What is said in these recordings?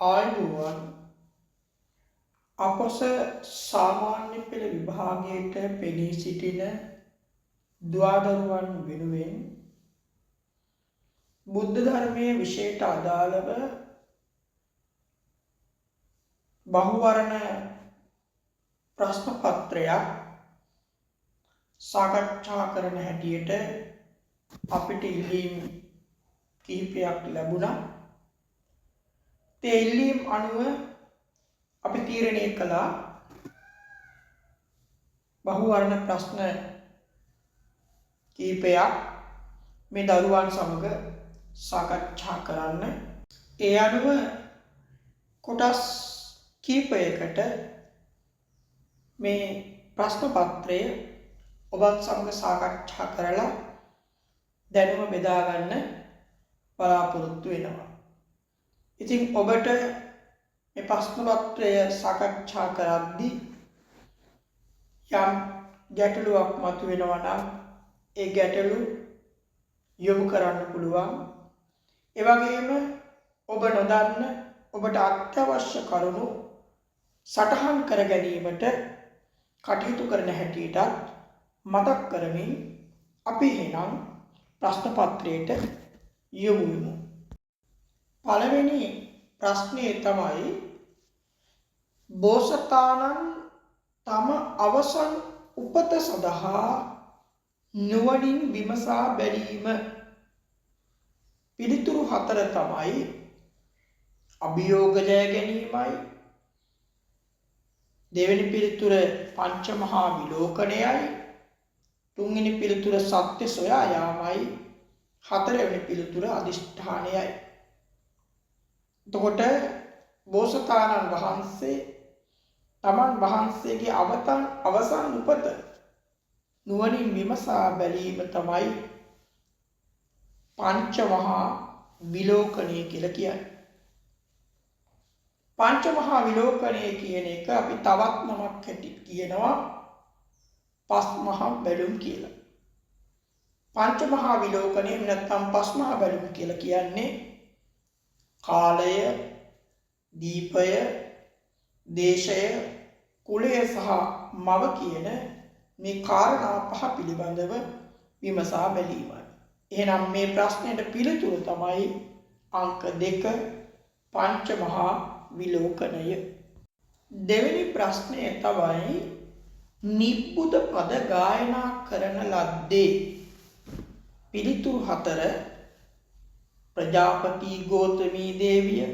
ආයුබෝවන් අපොස සාමාන්‍ය පෙළ විභාගයට පෙනී සිටින දුවදරුවන් වෙනුවෙන් බුද්ධ ධර්මයේ විෂයට අදාළව බහුවර්ණ ප්‍රශ්න පත්‍රයක් සාකච්ඡා කරන හැටියට අපිට ඉල්ලීම් කිහිපයක් ලැබුණා. ඒ ඉල්ලීම් අනුව අපි තීරණය කළා බහුවර්ණ ප්‍රශ්න කිහිපයක් මේ දරුවන් සමග සාකච්ඡා කරන්න. ඒ අනුව කොටස් කිහිපයකට මේ ප්‍රශ්න පත්‍රය ඔබත් සමග සාකච්ඡා කරලා දැනුම බෙදා ගන්න බලාපොරොත්තු වෙනවා. ඉතින් ඔබට මේ ප්‍රශ්න පත්‍රය සාකච්ඡා කරද්දී යම් ගැටලුවක් මතුවෙනවා නම් ඒ ගැටලු යොමු කරන්න පුළුවන්. ඒ වගේම ඔබ නොදන්න ඔබට අත්‍යවශ්‍ය කරුණු සටහන් කර ගැනීමට කටයුතු කරන හැටියටත් මතක් කරමින් අපි එහෙනම් ප්‍රශ්න පත්‍රයට යොමු වෙමු. පළවෙනි ප්‍රශ්නේ තමයි බෝසතාණන් තම අවසන් උපත සඳහා නුවණින් විමසා බැලීම. පිළිතුරු 4 තමයි අභියෝග ජය ගැනීමයි, දෙවෙනි පිළිතුර පංචමහා විලෝකණයයි, තුන්වෙනි පිළිතුර සත්‍ය සොයා යාමයි, හතරවෙනි පිළිතුර අදිෂ්ඨානයයි. එතකොට බෝසතාණන් වහන්සේ තමන් වහන්සේගේ අවසන් උපත නුවණින් විමසා බැලීම තමයි පංචමහා විලෝකණය කියලා කියන්නේ. පංචමහා විලෝකණය කියන එක අපි තවත් නමක් හැටියට කියනවා පස්මහා බැලුම් කියලා. පංචමහා විලෝකණය නැත්නම් පස්මහා බැලුම් කියලා කියන්නේ කාලය, දීපය, දේශය, කුලය සහ මව කියන මේ කාරණා පහ පිළිබඳව විමසා බැලීමයි. එහෙනම් මේ ප්‍රශ්නෙට පිළිතුර තමයි අංක 2 පංචමහා විලෝකණය. දෙවෙනි ප්‍රශ්නය තමයි නිබ්බුත පද ගායනා කරන ලද්දේ. පිළිතුරු 4 ප්‍රජාපති ගෝතමී දේවිය,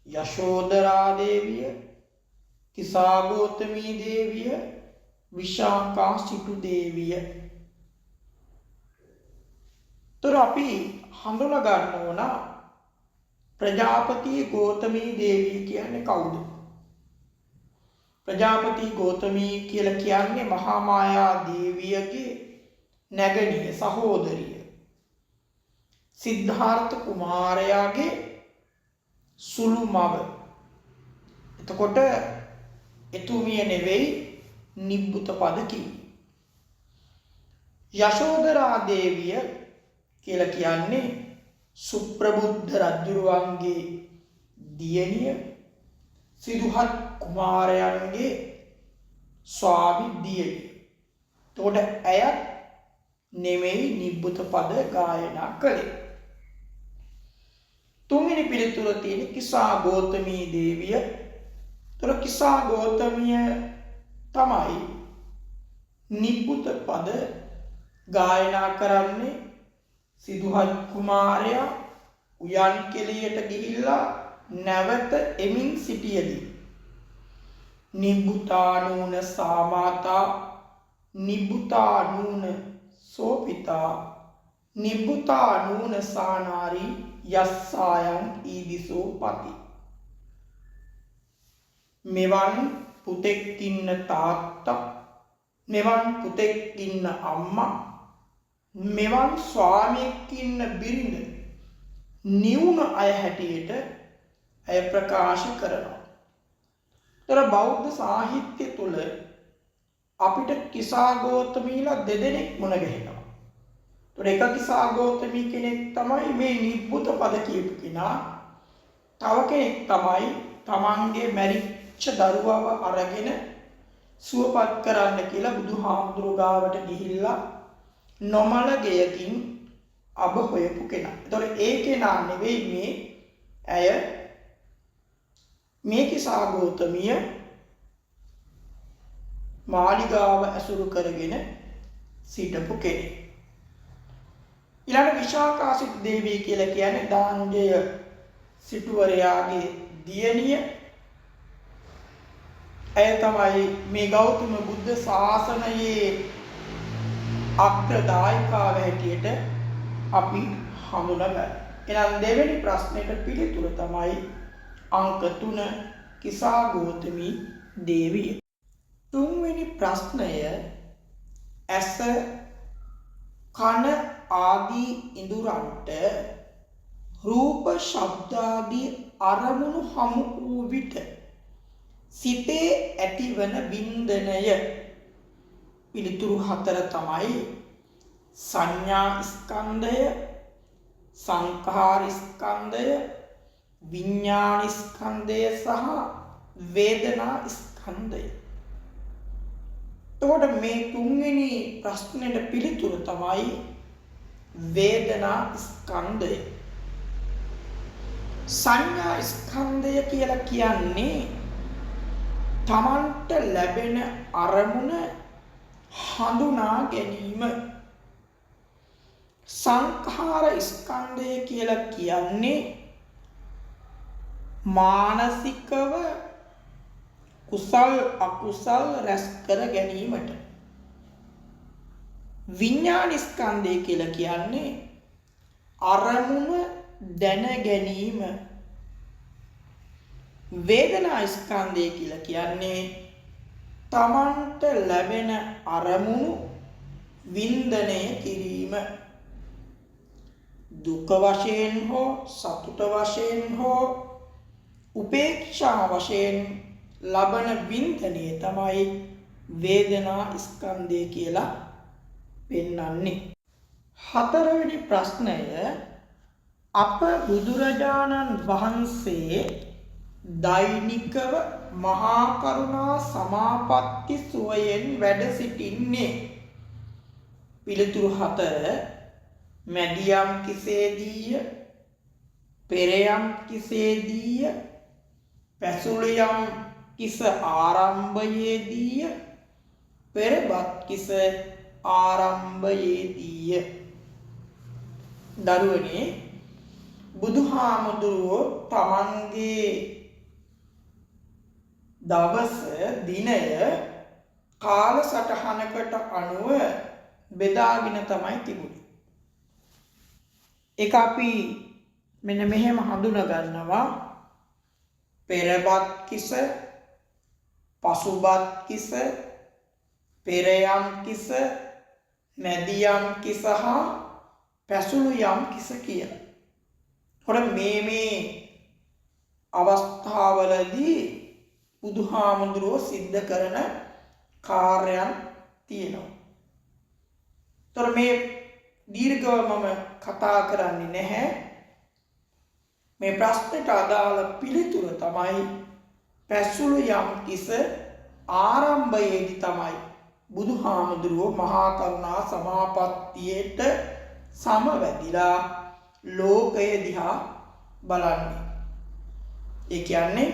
යශෝදරා දේවිය, තිසා ගෝතමී දේවිය, විශාඛා සිටු දේවිය. තොර අපි හඳුනා ගන්න ඕන ප්‍රජාපති ගෝතමී දේවිය කියන්නේ කවුද? ප්‍රජාපති ගෝතමී කියලා කියන්නේ මහා මායා දේවියගේ නැගණිය සහෝදරිය. සිද්ධාර්ථ කුමාරයාගේ සුළු මව. එතකොට එතුමිය නෙවෙයි නිබ්බුත පද කිව්වේ. යශෝදරා දේවිය කියලා කියන්නේ සුප්‍රබුද්ධ රජුරුවන්ගේ දියණිය, සිදුහත් කුමාරයන්ගේ ස්වාමි දියණිය. එතකොට ඇයත් නෙමෙයි නිබ්බුත පද ගායනා කළේ. තුන්වෙනි පිළිතුර තියෙන කිසා ගෝතමී දේවිය. තොර කිසා ගෝතමිය තමයි නිබ්බුත පද ගායනා කරන්නේ. සිදුහත් කුමාරයා උයන් කෙළියට ගිහිල්ලා නැවත එමින් සිටියදී නිබ්බුතානූන සාමාතා, නිබ්බුතානූන සෝපිතා, නිබ්බුතානූන සානාරි යස්සායන් ඊදිසෝ පති. මෙවන් පුතෙක් ඉන්න තාත්තා, මෙවන් පුතෙක් ඉන්න අම්මා, මෙවන් ස්වාමියෙක් ඉන්න බිරිඳ නිවුන අය හැටියට ඇය ප්‍රකාශ කරනවා. තර බෞද්ධ සාහිත්‍ය තුළ අපිට කිසා ගෝතමීලා දෙදෙනෙක් මුණ ගැහෙනවා. තොර එක කිසා ගෝතමී කෙනෙක් තමයි මේ නිබ්බුත පද කියපු කෙනා. තව කෙනෙක් තමයි තමන්ගේ මැරිච්ච දරුවව අරගෙන සුවපත් කරන්න කියලා බුදුහාමුදුරුවෝ ගාවට ගිහිල්ලා නොමල ගෙයකින් අබ හොයපු කෙනා. එතකොට ඒ කෙනා නෙවෙයි මේ ඇය මේ කිසා ගෞතමිය මාලිගාව ඇසුරු කරගෙන සිටපු කෙනෙක්. ඊළඟ විශාකාසිත දේවිය කියලා කියන්නේ දානජය සිටුවරයාගේ දියණිය. ඇය තමයි මේ ගෞතම බුද්ධ ශාසනයේ අග්‍රදායිකාව හැටියට අපි හඳුනගන්නේ. එහෙනම් දෙවෙනි ප්‍රශ්නෙට පිළිතුර තමයි අංක 3 කිසා ගෞතමී දේවිය. තුන්වෙනි ප්‍රශ්නය ඇස කන ආදී ඉඳුරන්ට රූප ශබ්ද ආදී අරමුණු හමු වූ විට සිතේ ඇතිවන වින්දනය. පිළිතුරු 4 තමයි සංඥා ස්කන්ධය, සංඛාර ස්කන්ධය, විඥාන ස්කන්ධය සහ වේදනා ස්කන්ධය. එතකොට මේ තුන්වෙනි ප්‍රශ්නෙට පිළිතුර තමයි වේදනා ස්කන්ධය. සංඥා ස්කන්ධය කියලා කියන්නේ තමන්ට ලැබෙන අරමුණ හඳුනා ගැනීම. සංඛාර ස්කන්ධය කියලා කියන්නේ මානසිකව කුසල් අකුසල් රැස් කර ගැනීමට. විඥාන ස්කන්ධය කියලා කියන්නේ අරමුණ දැන ගැනීම. වේදනා ස්කන්ධය කියලා කියන්නේ තමන්ට ලැබෙන අරමුණු වින්දනය කිරීම. දුක වශයෙන් හෝ සතුට වශයෙන් හෝ උපේක්ෂා වශයෙන් ලබන වින්දනය තමයි වේදනා ස්කන්ධය කියලා පෙන්වන්නේ. හතරවෙනි ප්‍රශ්නය අප බුදුරජාණන් වහන්සේ දෛනිකව මහා කරුණා සමාපatti සුවයෙන් වැඩ සිටින්නේ. පිළිතුරු 4 මැදියම් කිසේදීය, පෙරයම් කිසේදීය, පැසුලියම් කිස ආරම්භයේදීය, පෙරබත් කිස ආරම්භයේදීය. දරුවනේ බුදුහාමුදුරුවෝ තමන්ගේ දවස දිනය කාල සටහනකට අනුව බෙදාගෙන තමයි තිබුණේ. ඒක අපි මෙන්න මෙහෙම හඳුනා ගන්නවා. පෙරබත් කිස, පසුබත් කිස, පෙරයම් කිස, මැදියම් කිස හා පැසුළු යම් කිස කියලා. හොර මේ අවස්ථාවලදී බුදුහාමුදුරුවෝ සිද්ධ කරන කාර්යයන් තියෙනවා. තොර මේ දීර්ඝව මම කතා කරන්නේ නැහැ. මේ ප්‍රශ්නට අදාළ පිළිතුර තමයි පැසුළු යම් කිස ආරම්භයේදී තමයි බුදුහාමුදුරුවෝ මහා කරුණා සමාපත්තියට සමවැදිලා ලෝකය දිහා බලන්නේ. ඒ කියන්නේ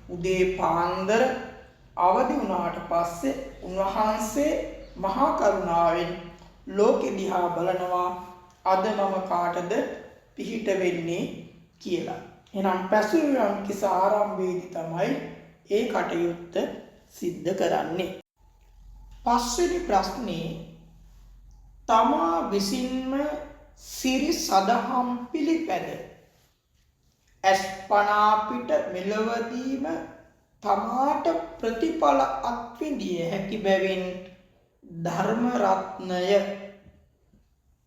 උදේ පාන්දර අවදි වුණාට පස්සේ උන්වහන්සේ මහා කරුණාවෙන් ලෝකෙ දිහා බලනවා අද මම කාටද පිහිට වෙන්නේ කියලා. එහෙනම් පැසුළු යම් කිස ආරම්භයේදී තමයි ඒ කටයුත්ත සිද්ධ කරන්නේ. පස්වෙනි ප්‍රශ්නේ තමා විසින්ම සිරි සදහම් පිළිපැද අස්පනා පිට මෙලවදීම තමාට ප්‍රතිඵල අත්විඳිය හැකි බැවින් ධර්ම රත්නය.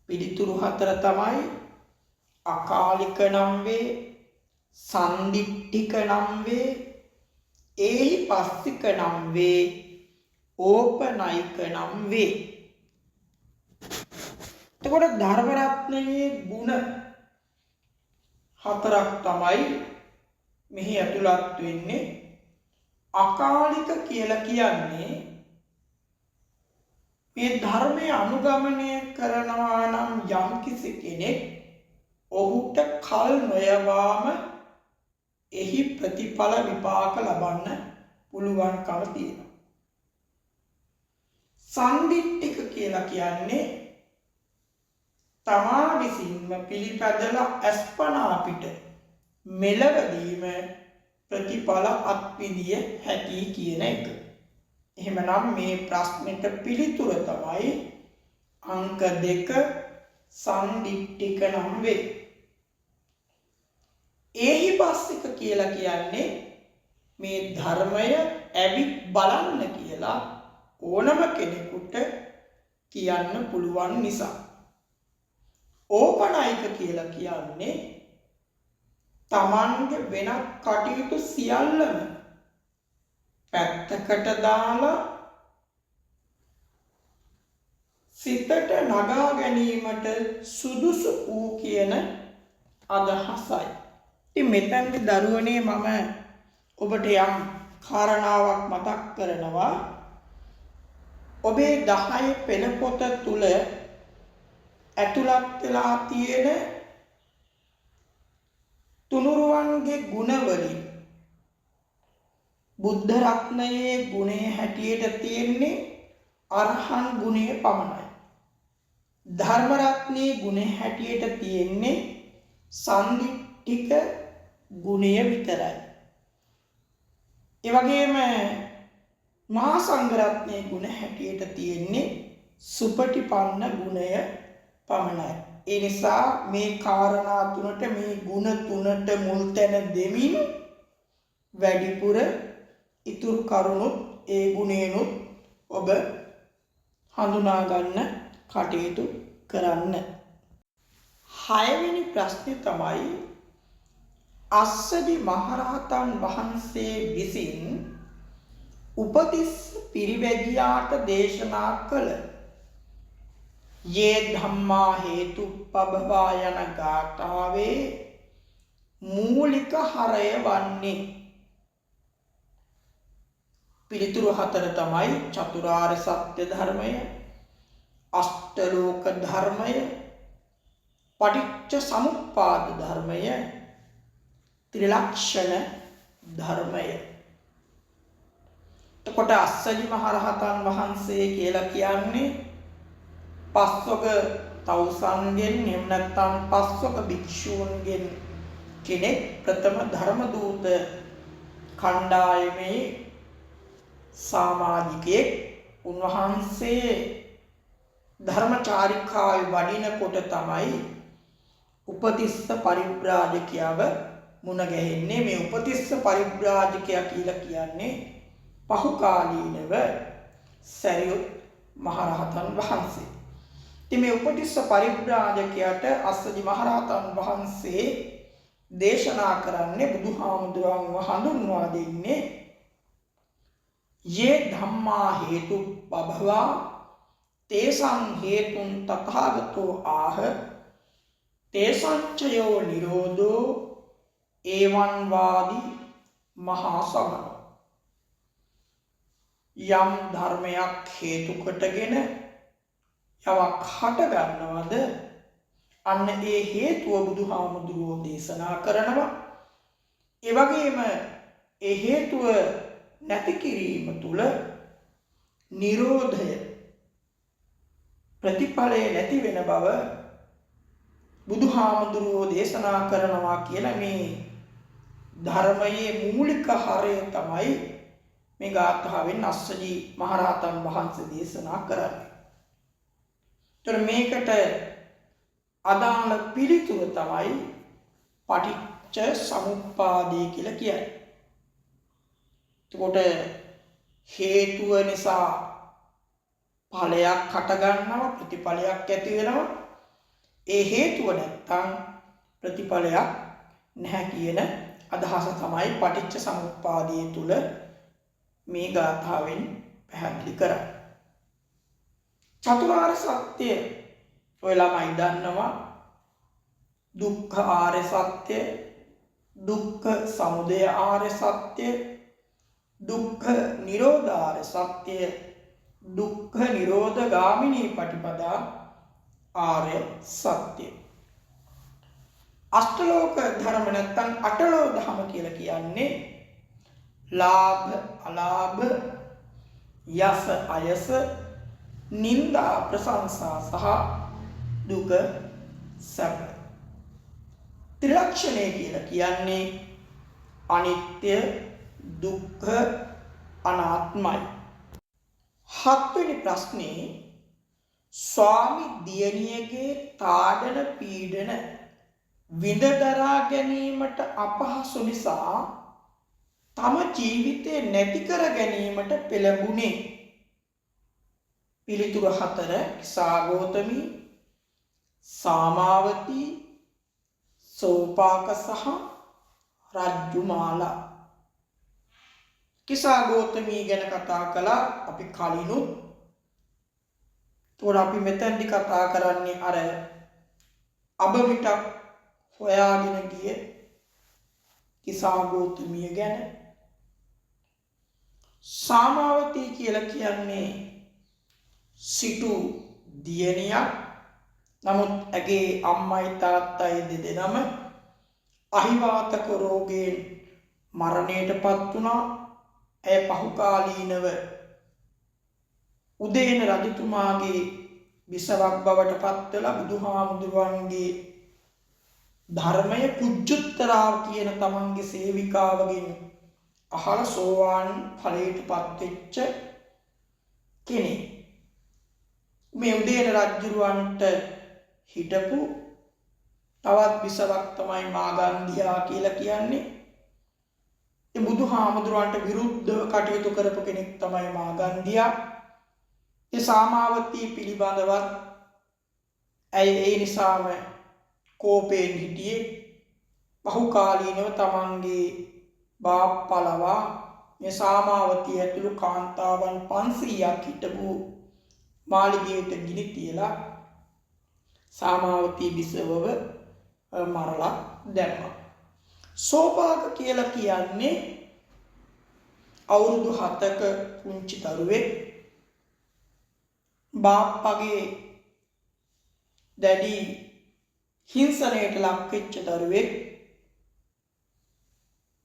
පිළිතුරු 4 තමයි අකාලික නම් වේ, සන්දිට්ඨික නම් වේ, ඒහි පස්සික නම් වේ, ඕපනයික නම් වේ. එතකොට ධර්ම රත්නයේ ගුණ 4ක් තමයි මෙහි ඇතුළත් වෙන්නේ අකාලික කියලා කියන්නේ මේ ධර්මය අනුගමනය කරනවා නම් යම්කිසි කෙනෙක් ඔහුට කල් නොයවාම එහි ප්‍රතිඵල විපාක ලබන්න පුළුවන්කම තියෙනවා. සන්දිට්ඨික කියලා කියන්නේ තමා විසින්ම පිළිපැදලා අස්පනා පිට මෙලවදීම ප්‍රතිඵල අත්විඳිය හැකි කියන එක. එහෙමනම් මේ ප්‍රශ්නෙට පිළිතුර තමයි අංක 2 සන්දිට්ඨික නම් වේ. ඒහිපස්සික කියලා කියන්නේ මේ ධර්මය ඇවිත් බලන්න කියලා ඕනම කෙනෙකුට කියන්න පුළුවන් නිසා. ඕපනයික කියලා කියන්නේ තමන්ගේ වෙනත් කටයුතු සියල්ලම පැත්තකට දාලා සිතට නගා ගැනීමට සුදුසු වූ කියන අදහසයි. ඉතින් මෙතනදී දරුවනේ මම ඔබට යම් කාරණාවක් මතක් කරනවා. ඔබේ 10 පෙළ පොත තුල ඇතුළත් වෙලා තියෙන තුනුරුවන්ගේ ගුණ වලින් බුද්ධ රත්නයේ ගුණය හැටියට තියෙන්නේ අරහන් ගුණය පමණයි. ධර්ම රත්නයේ ගුණය හැටියට තියෙන්නේ සන්දිට්ඨික ගුණය විතරයි. ඒ වගේම මහා සංඝ රත්නයේ ගුණ හැටියට තියෙන්නේ සුපටිපන්න ගුණය පමණයි. ඒ නිසා මේ කාරණා තුනට මේ ගුණ තුනට මුල් තැන දෙමින් වැඩිපුර ඉතුරු කරුණුත් ඒ ගුණේනොත් ඔබ හඳුනා ගන්න කටයුතු කරන්න. 6 වෙනි ප්‍රශ්නේ තමයි අස්සජි මහරහතන් වහන්සේ විසින් උපතිස්ස පිරිවැජියාට දේශනා කළ යේ ධම්මා හේතුප්පබවා යන ගාථාවේ මූලික හරය වන්නේ. පිළිතුරු 4 තමයි චතුරාර්ය සත්‍ය ධර්මය, අෂ්ටලෝක ධර්මය, පටිච්ච සමුප්පාද ධර්මය, ත්‍රිලක්ෂණ ධර්මය. එතකොට අස්සජි මහරහතන් වහන්සේ කියලා කියන්නේ පස්වක තවුසන්ගෙන් එහෙම නැත්නම් පස්වක භික්ෂූන්ගෙන් කෙනෙක්, ප්‍රථම ධර්ම දූත කණ්ඩායමේ සමාජිකයෙක්. උන්වහන්සේ ධර්මචාරිකාවේ වඩිනකොට තමයි උපතිස්ස පරිබ්‍රාජකයව මුණ ගැහෙන්නේ. මේ උපතිස්ස පරිබ්‍රාජකයා කියලා කියන්නේ පහුකාලීනව සරියුත් මහරහතන් වහන්සේ. ඉතින් මේ උපතිස්ස පරිබ්‍රාජකයාට අස්සජි මහරහතන් වහන්සේ දේශනා කරන්නේ බුදුහාමුදුරන්ව හඳුන්වා දෙන්නේ යේ ධම්මා හේතුප්පබවා තේසං හේතුන් තථාගතෝ ආහ තේසංචයෝ නිරෝධෝ ඒවං වාදි මහා සමන. යම් ධර්මයක් හේතු කොටගෙන යමක් හට ගන්නවද අන්න ඒ හේතුව බුදුහාමුදුරුවෝ දේශනා කරනවා. ඒ වගේම ඒ හේතුව නැති කිරීම තුල නිරෝධය ප්‍රතිඵලය නැති වෙන බව බුදුහාමුදුරුවෝ දේශනා කරනවා කියලා මේ ධර්මයේ මූලික හරය තමයි මේ ගාථාවෙන් අස්සජි මහරහතන් වහන්සේ දේශනා කරන්නේ. ඒතර මේකට අදාළ පිළිතුර තමයි පටිච්ච සමුප්පාදේ කියලා කියන්නේ. එතකොට හේතුව නිසා ඵලයක් හට ගන්නවා, ප්‍රතිඵලයක් ඇති වෙනවා. ඒ හේතුව නැත්තම් ප්‍රතිඵලයක් නැහැ කියන අදහස තමයි පටිච්ච සමුප්පාදයේ තුල මේ ගාථාවෙන් පැහැදිලි කරන්නේ. චතුරාර්ය සත්‍ය ඔය ළමයි දන්නවා. දුක්ඛ ආර්ය සත්‍ය, දුක්ඛ සමුදය ආර්ය සත්‍ය, දුක්ඛ නිරෝධ ආර්ය සත්‍ය, දුක්ඛ නිරෝධ ගාමිනී පටිපදා ආර්ය සත්‍ය. අෂ්ටලෝක ධර්ම නැත්නම් අටලෝ ධම කියලා කියන්නේ ලාභ අලාභ, යස අයස, නින්දා ප්‍රශංසා සහ දුක සැප. ත්‍රිලක්ෂණය කියලා කියන්නේ අනිත්‍ය, දුක්ඛ, අනාත්මයි. හත්වෙනි ප්‍රශ්නේ ස්වාමි දියණියගේ තාඩන පීඩන විඳ දරා ගැනීමට අපහසු නිසා තම ජීවිතය නැති කර ගැනීමට පෙළඹුණේ. පිළිතුරු 4 කිසාගෝතමී, සාමාවතී, සෝපාක සහ රජ්ජුමාලා. කිසාගෝතමී ගැන කතා කළා අපි කලිනුත්. තෝර අපි මෙතෙන්දි කතා කරන්නේ අර අබමිටක් හොයාගෙන ගිය කිසාගෝතමිය ගැන. සාමාවතී කියලා කියන්නේ සිටු දියණියක්. නමුත් ඇගේ අම්මයි තාත්තයි දෙදෙනම අහිවාතක රෝගයෙන් මරණයටපත් වුණා. ඇය පහුකාලීනව උදේන රජතුමාගේ බිසවක් බවට පත් වෙලා බුදුහාමුදුරන්ගේ ධර්මය කුජ්ජුත්තරාව කියන තමන්ගේ සේවිකාවගෙන් අහලා සෝවාන් ඵලයටපත් වෙච්ච කෙනෙක්. මේ උදේන රජුරවන්ට හිටපු තවත් බිසවක් තමයි මාගන්ධියා කියලා කියන්නේ. ඒ බුදුහාමුදුරන්ට විරුද්ධව කටයුතු කරපු කෙනෙක් තමයි මාගන්ධියා. ඒ සාමාවතී පිළිබඳවත් ඇය ඒ නිසාම කෝපයෙන් හිටියේ. බහුකාලීනව තමන්ගේ බාප්පලවා මේ සාමාවතී ඇතුළු කාන්තාවන් 500ක් හිටපු මාලිගයට ගිනි තියලා සාමාවතී බිසවව මරලා දැම්මා. සෝපාක කියලා කියන්නේ අවුරුදු 7ක පුංචි දරුවෙක්. බාප්පගේ දැඩි හිංසනයට ලක් වෙච්ච දරුවෙක්.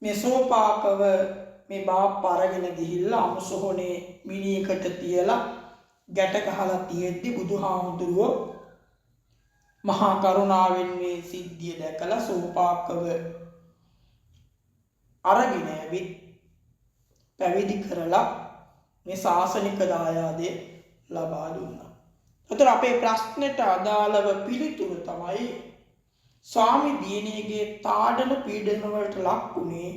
මේ සෝපාකව මේ බාප්පා අරගෙන ගිහිල්ලා අමුසොහොනේ මිනිහකට තියලා ගැට ගහලා තියෙද්දි බුදුහාමුදුරුවෝ මහා කරුණාවෙන් මේ සිද්ධිය දැකලා සෝපාකව අරගෙන ඇවිත් පැවිදි කරලා මේ ශාසනික දායාදය ලබා දුන්නා. එතකොට අපේ ප්‍රශ්නෙට අදාළව පිළිතුර තමයි ස්වාමි දියණියගේ තාඩන පීඩන වලට ලක් වුණේ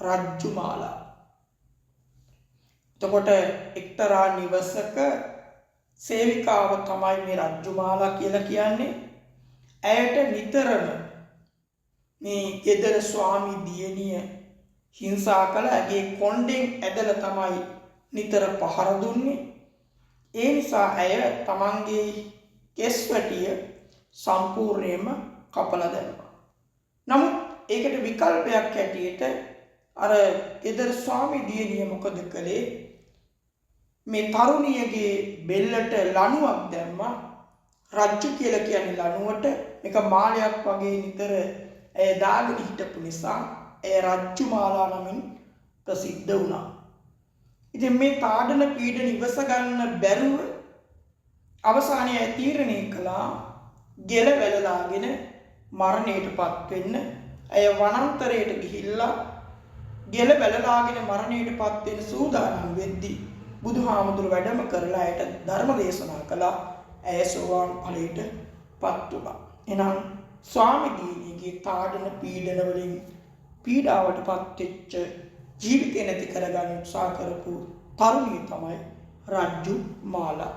රජ්ජුමාලා. එතකොට එක්තරා නිවසක සේවිකාව තමයි මේ රජ්ජුමාලා කියලා කියන්නේ. ඇයට නිතරම මේ ගෙදර ස්වාමි දියණිය හිංසා කළ ඇගේ කොණ්ඩෙන් ඇදලා තමයි නිතර පහර දුන්නේ. ඒ නිසා ඇය තමන්ගේ කෙස්වැටිය සම්පූර්ණයෙන්ම කපලා දැම්මා. නමුත් ඒකට විකල්පයක් ඇටියට අර ගෙදර ස්වාමි දියණිය මොකද කළේ? මේ තරුණියගේ බෙල්ලට ලණුවක් දැම්මා. රජ්ජු කියලා කියන්නේ ලණුවට. මේක මාලයක් වගේ නිතර ඇය දාගෙන හිටපු නිසා ඇය රජ්ජුමාලා නමින් ප්‍රසිද්ධ වුණා. ඉතින් මේ තාඩන පීඩන ඉවස ගන්න බැරුව අවසානයේ ඇය තීරණය කළා ගෙල වැළලාගෙන මරණයටපත් වෙන්න. ඇය වනාන්තරයට ගිහිල්ලා ගෙල වැළලාගෙන මරණයටපත් වෙන සූදානම් වෙද්දී බුදුහාමුදුර වැඩම කරලා ඇයට ධර්ම දේශනා කළා. ඇය සෝවාන් ඵලයටපත් වුණා. එහෙනම් ස්වාමි දියණියගේ තාඩන පීඩන වලින් පීඩාවටපත් වෙච්ච ජීවිතේ නැති කරගන්න උත්සාහ කරපු තරුණිය තමයි රජ්ජුමාලා.